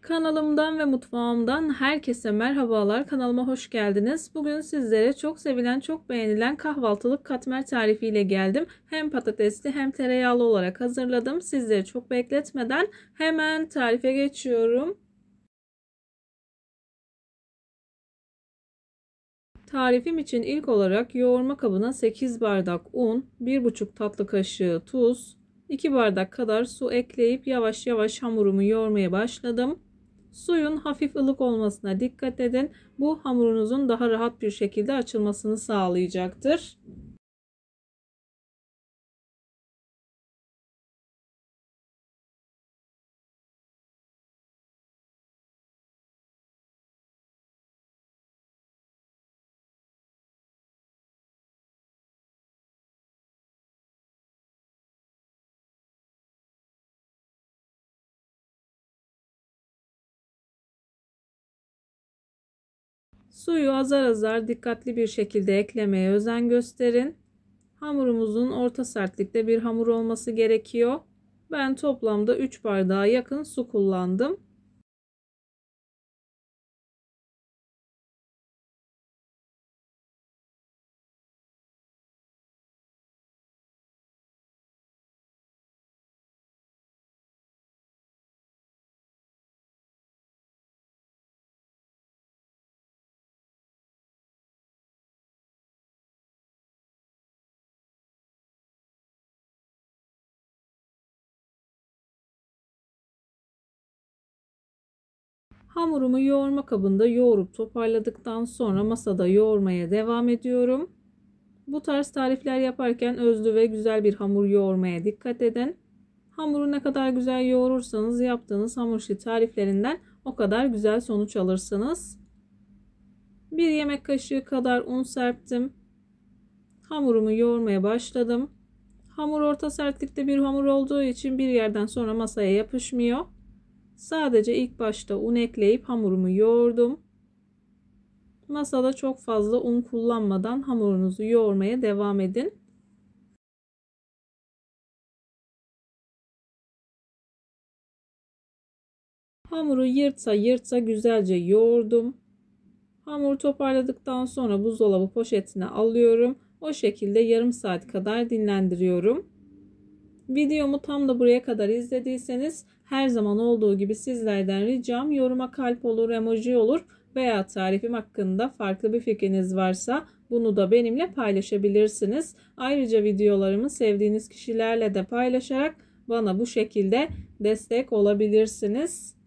Kanalımdan ve mutfağımdan herkese merhabalar. Kanalıma hoş geldiniz. Bugün sizlere çok sevilen, çok beğenilen kahvaltılık katmer tarifiyle geldim. Hem patatesli hem tereyağlı olarak hazırladım. Sizleri çok bekletmeden hemen tarife geçiyorum. Tarifim için ilk olarak yoğurma kabına 8 bardak un, 1,5 tatlı kaşığı tuz, 2 bardak kadar su ekleyip yavaş yavaş hamurumu yoğurmaya başladım. Suyun hafif ılık olmasına dikkat edin. Bu hamurunuzun daha rahat bir şekilde açılmasını sağlayacaktır. Suyu azar azar dikkatli bir şekilde eklemeye özen gösterin. Hamurumuzun orta sertlikte bir hamur olması gerekiyor. Ben toplamda 3 bardağa yakın su kullandım. Hamurumu yoğurma kabında yoğurup toparladıktan sonra masada yoğurmaya devam ediyorum. Bu tarz tarifler yaparken özlü ve güzel bir hamur yoğurmaya dikkat edin. Hamuru ne kadar güzel yoğurursanız yaptığınız hamur işi tariflerinden o kadar güzel sonuç alırsınız. 1 yemek kaşığı kadar un serptim. Hamurumu yoğurmaya başladım. Hamur orta sertlikte bir hamur olduğu için bir yerden sonra masaya yapışmıyor. Sadece ilk başta un ekleyip hamurumu yoğurdum. Masada çok fazla un kullanmadan hamurunuzu yoğurmaya devam edin. Hamuru yırtsa yırtsa güzelce yoğurdum. Hamuru toparladıktan sonra buzdolabı poşetine alıyorum. O şekilde yarım saat kadar dinlendiriyorum. Videomu tam da buraya kadar izlediyseniz her zaman olduğu gibi sizlerden ricam yoruma kalp olur, emoji olur veya tarifim hakkında farklı bir fikriniz varsa bunu da benimle paylaşabilirsiniz. Ayrıca videolarımı sevdiğiniz kişilerle de paylaşarak bana bu şekilde destek olabilirsiniz.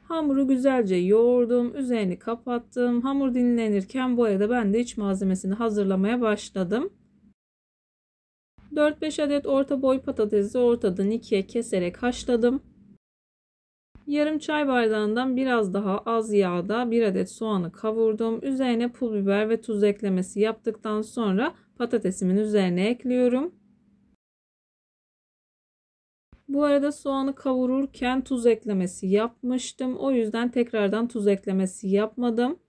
Hamuru güzelce yoğurdum, üzerini kapattım. Hamur dinlenirken bu arada ben de iç malzemesini hazırlamaya başladım. 4-5 adet orta boy patatesi ortadan ikiye keserek haşladım. Yarım çay bardağından biraz daha az yağda 1 adet soğanı kavurdum. Üzerine pul biber ve tuz eklemesi yaptıktan sonra patatesimin üzerine ekliyorum. Bu arada soğanı kavururken tuz eklemesi yapmıştım. O yüzden tekrardan tuz eklemesi yapmadım.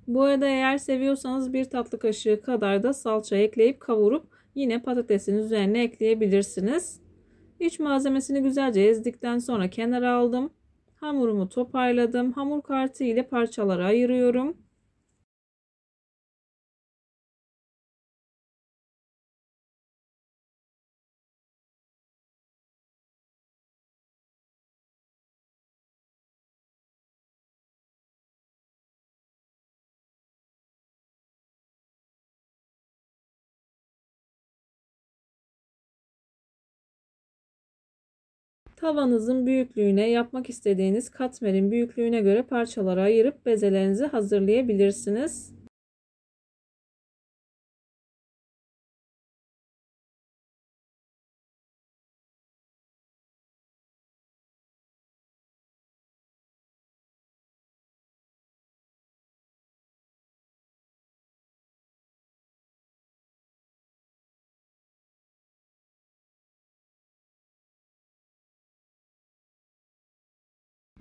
Bu arada eğer seviyorsanız 1 tatlı kaşığı kadar da salça ekleyip kavurup yine patatesin üzerine ekleyebilirsiniz. İç malzemesini güzelce ezdikten sonra kenara aldım. Hamurumu toparladım. Hamur kartı ile parçalara ayırıyorum. Tavanızın büyüklüğüne, yapmak istediğiniz katmerin büyüklüğüne göre parçalara ayırıp bezelerinizi hazırlayabilirsiniz.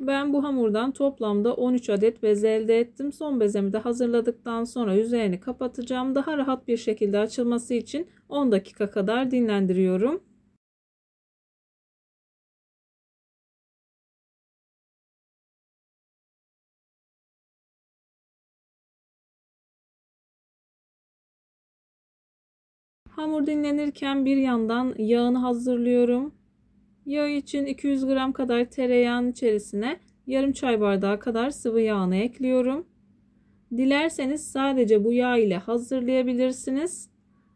Ben bu hamurdan toplamda 13 adet beze elde ettim. Son bezemi de hazırladıktan sonra üzerini kapatacağım. Daha rahat bir şekilde açılması için 10 dakika kadar dinlendiriyorum. Hamur dinlenirken bir yandan yağını hazırlıyorum. Yağ için 200 gram kadar tereyağın içerisine yarım çay bardağı kadar sıvı yağını ekliyorum. Dilerseniz sadece bu yağ ile hazırlayabilirsiniz.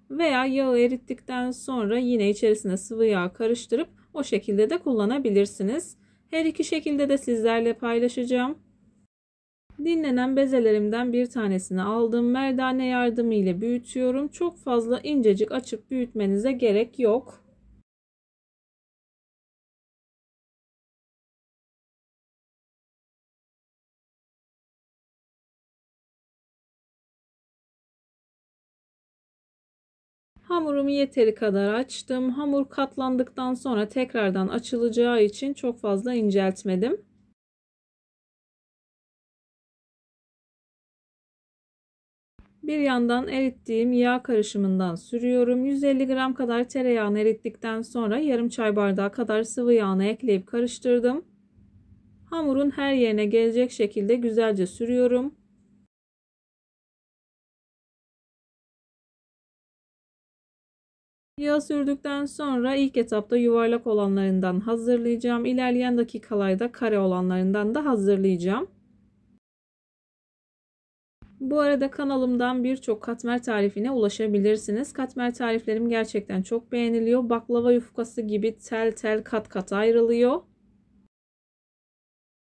Veya yağı erittikten sonra yine içerisine sıvı yağ karıştırıp o şekilde de kullanabilirsiniz. Her iki şekilde de sizlerle paylaşacağım. Dinlenen bezelerimden bir tanesini aldım. Merdane yardımı ile büyütüyorum. Çok fazla incecik açıp büyütmenize gerek yok. Hamurumu yeteri kadar açtım. Hamur katlandıktan sonra tekrardan açılacağı için çok fazla inceltmedim. Bir yandan erittiğim yağ karışımından sürüyorum. 150 gram kadar tereyağını erittikten sonra yarım çay bardağı kadar sıvı yağını ekleyip karıştırdım. Hamurun her yerine gelecek şekilde güzelce sürüyorum. Yağı sürdükten sonra ilk etapta yuvarlak olanlarından hazırlayacağım. İlerleyen dakikalarda kare olanlarından da hazırlayacağım. Bu arada kanalımdan birçok katmer tarifine ulaşabilirsiniz. Katmer tariflerim gerçekten çok beğeniliyor. Baklava yufkası gibi tel tel kat kat ayrılıyor.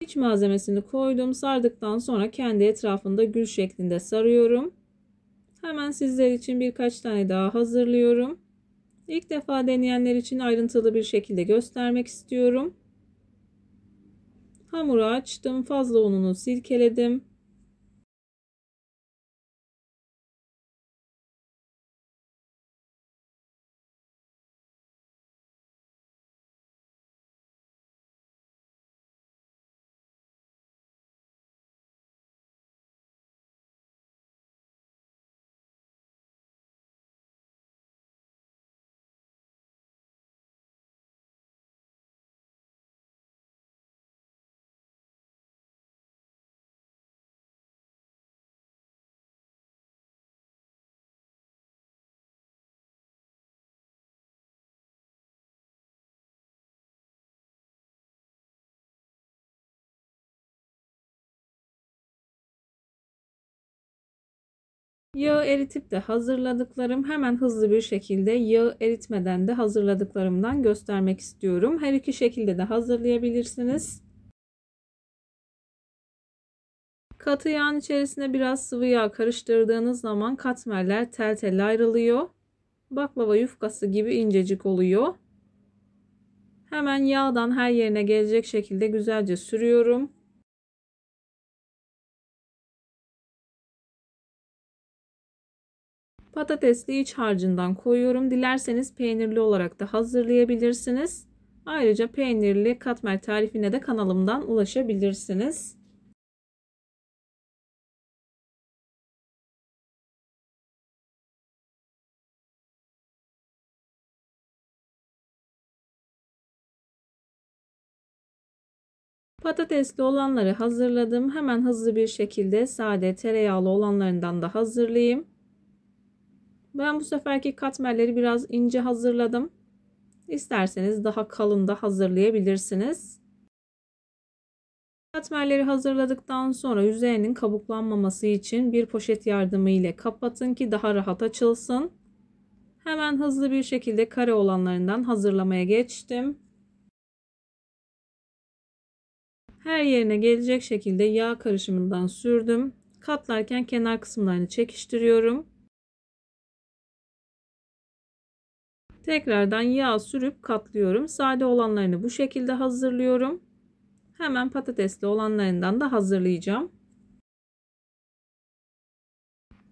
İç malzemesini koydum. Sardıktan sonra kendi etrafında gül şeklinde sarıyorum. Hemen sizler için birkaç tane daha hazırlıyorum. İlk defa deneyenler için ayrıntılı bir şekilde göstermek istiyorum. Hamuru açtım. Fazla ununu silkeledim. Yağı eritip de hazırladıklarım, hemen hızlı bir şekilde yağı eritmeden de hazırladıklarımdan göstermek istiyorum. Her iki şekilde de hazırlayabilirsiniz. Katı yağın içerisine biraz sıvı yağ karıştırdığınız zaman katmerler tel tel ayrılıyor. Baklava yufkası gibi incecik oluyor. Hemen yağdan her yerine gelecek şekilde güzelce sürüyorum. Patatesli iç harcından koyuyorum. Dilerseniz peynirli olarak da hazırlayabilirsiniz. Ayrıca peynirli katmer tarifine de kanalımdan ulaşabilirsiniz. Patatesli olanları hazırladım. Hemen hızlı bir şekilde sade tereyağlı olanlarından da hazırlayayım. Ben bu seferki katmerleri biraz ince hazırladım. İsterseniz daha kalın da hazırlayabilirsiniz. Katmerleri hazırladıktan sonra üzerinin kabuklanmaması için bir poşet yardımı ile kapatın ki daha rahat açılsın. Hemen hızlı bir şekilde kare olanlarından hazırlamaya geçtim. Her yerine gelecek şekilde yağ karışımından sürdüm. Katlarken kenar kısımlarını çekiştiriyorum. Tekrardan yağ sürüp katlıyorum. Sade olanlarını bu şekilde hazırlıyorum. Hemen patatesli olanlarından da hazırlayacağım.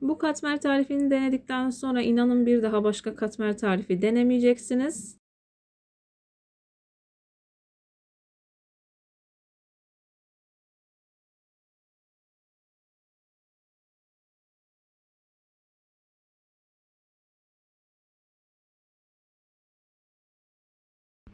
Bu katmer tarifini denedikten sonra inanın bir daha başka katmer tarifi denemeyeceksiniz.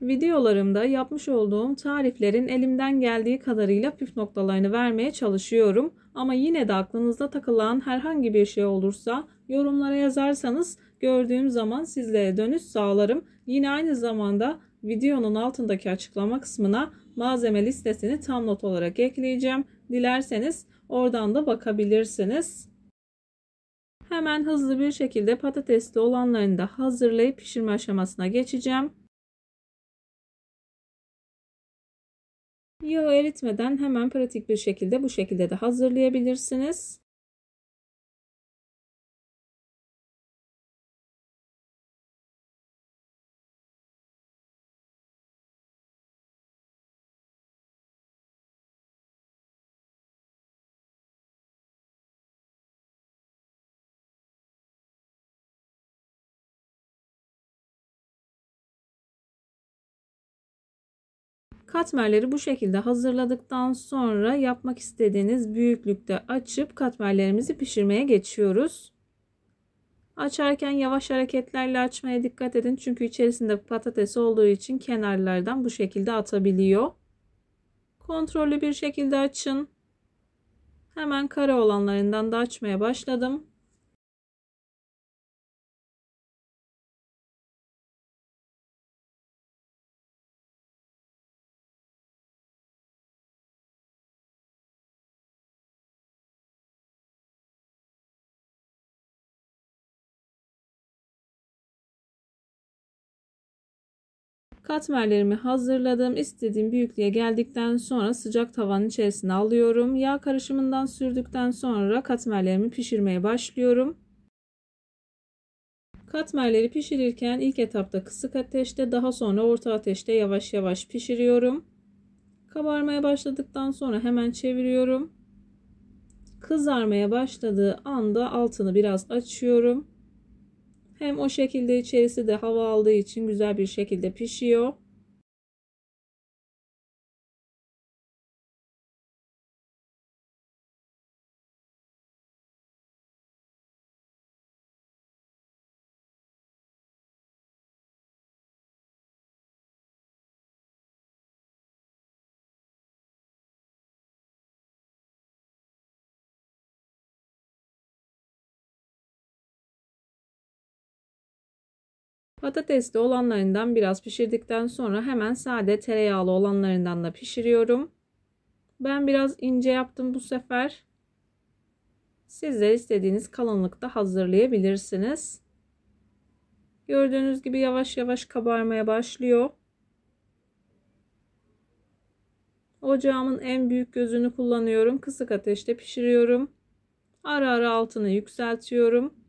Videolarımda yapmış olduğum tariflerin elimden geldiği kadarıyla püf noktalarını vermeye çalışıyorum. Ama yine de aklınızda takılan herhangi bir şey olursa yorumlara yazarsanız gördüğüm zaman sizlere dönüş sağlarım. Yine aynı zamanda videonun altındaki açıklama kısmına malzeme listesini tam not olarak ekleyeceğim. Dilerseniz oradan da bakabilirsiniz. Hemen hızlı bir şekilde patatesli olanlarını da hazırlayıp pişirme aşamasına geçeceğim. Yağı eritmeden hemen pratik bir şekilde bu şekilde de hazırlayabilirsiniz. Katmerleri bu şekilde hazırladıktan sonra yapmak istediğiniz büyüklükte açıp katmerlerimizi pişirmeye geçiyoruz. Açarken yavaş hareketlerle açmaya dikkat edin. Çünkü içerisinde patates olduğu için kenarlardan bu şekilde atabiliyor. Kontrollü bir şekilde açın. Hemen kare olanlarından da açmaya başladım. Katmerlerimi hazırladım. İstediğim büyüklüğe geldikten sonra sıcak tavanın içerisine alıyorum. Yağ karışımından sürdükten sonra katmerlerimi pişirmeye başlıyorum. Katmerleri pişirirken ilk etapta kısık ateşte, daha sonra orta ateşte yavaş yavaş pişiriyorum. Kabarmaya başladıktan sonra hemen çeviriyorum. Kızarmaya başladığı anda altını biraz açıyorum. Hem o şekilde içerisi de hava aldığı için güzel bir şekilde pişiyor. Patatesli olanlarından biraz pişirdikten sonra hemen sade tereyağlı olanlarından da pişiriyorum. Ben biraz ince yaptım bu sefer. Sizler istediğiniz kalınlıkta hazırlayabilirsiniz. Gördüğünüz gibi yavaş yavaş kabarmaya başlıyor. Ocağımın en büyük gözünü kullanıyorum. Kısık ateşte pişiriyorum. Ara ara altını yükseltiyorum.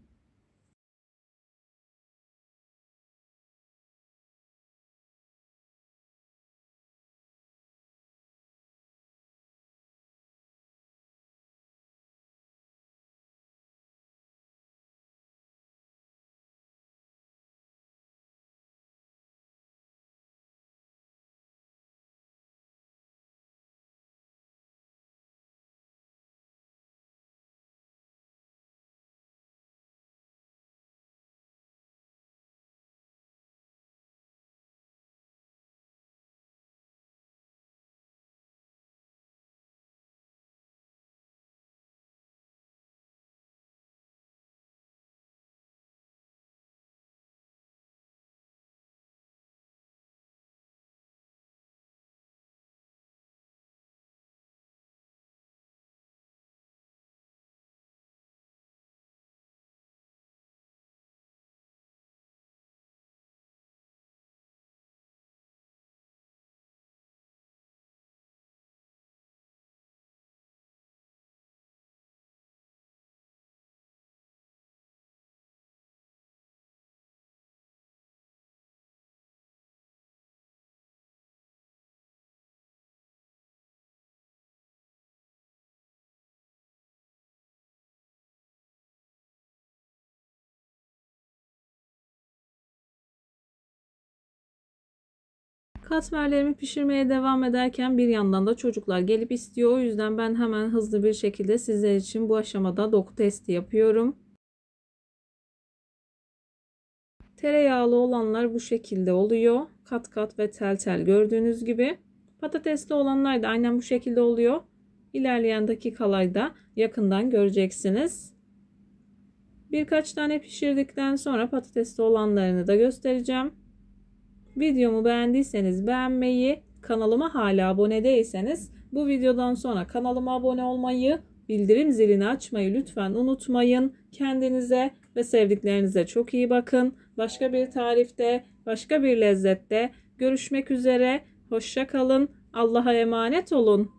Katmerlerimi pişirmeye devam ederken bir yandan da çocuklar gelip istiyor. O yüzden ben hemen hızlı bir şekilde sizler için bu aşamada doku testi yapıyorum. Tereyağlı olanlar bu şekilde oluyor. Kat kat ve tel tel gördüğünüz gibi. Patatesli olanlar da aynen bu şekilde oluyor. İlerleyen dakikalarda yakından göreceksiniz. Birkaç tane pişirdikten sonra patatesli olanlarını da göstereceğim. Videomu beğendiyseniz beğenmeyi, kanalıma hala abone değilseniz bu videodan sonra kanalıma abone olmayı, bildirim zilini açmayı lütfen unutmayın. Kendinize ve sevdiklerinize çok iyi bakın. Başka bir tarifte, başka bir lezzette görüşmek üzere. Hoşça kalın. Allah'a emanet olun.